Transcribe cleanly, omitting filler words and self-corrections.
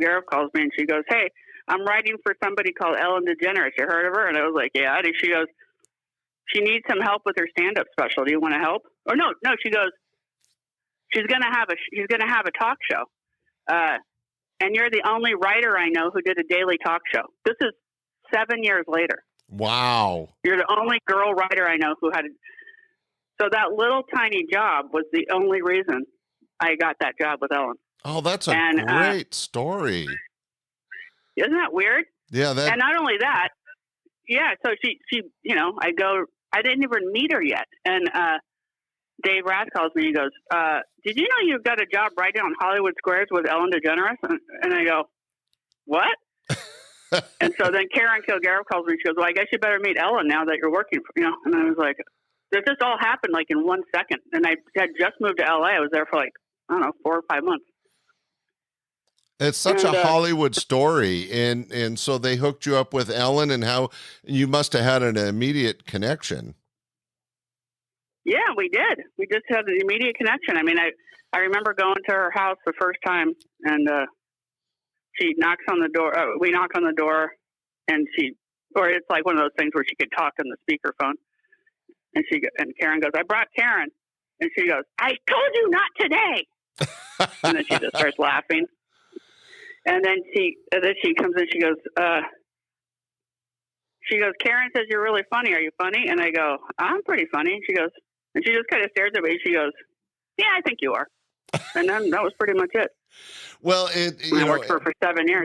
Kilgariff calls me and she goes, "Hey, I'm writing for somebody called Ellen DeGeneres. You heard of her?" And I was like, "Yeah." And she goes, "She needs some help with her stand-up special. Do you want to help?" Or no. She goes, "She's gonna have a talk show, and you're the only writer I know who did a daily talk show." This is 7 years later. Wow. You're the only girl writer I know who had. So that little tiny job was the only reason I got that job with Ellen. Oh, that's a great story. Isn't that weird? Yeah. And not only that, yeah. So she, I didn't even meet her yet, and Dave Rath calls me. He goes, "Did you know you've got a job right on Hollywood Squares with Ellen DeGeneres?" And I go, "What?" And so then Karen Kilgariff calls me. She goes, "Well, I guess you better meet Ellen now that you're working for." And I was like, this just all happened like in 1 second. And I had just moved to LA. I was there for 4 or 5 months. It's such a Hollywood story. And so they hooked you up with Ellen, and how you must have had an immediate connection. Yeah, we did. We just had an immediate connection. I mean, I remember going to her house the first time, and she knocks on the door. We knock on the door, and it's like one of those things where she could talk on the speakerphone. And Karen goes, "I brought Karen." And she goes, "I told you not today." And then she just starts laughing. And then she comes in, she goes, "Karen says you're really funny. Are you funny?" And I go, "I'm pretty funny." She goes, and she just kind of stares at me. She goes, "Yeah, I think you are." And then that was pretty much it. Well, I worked for her for 7 years.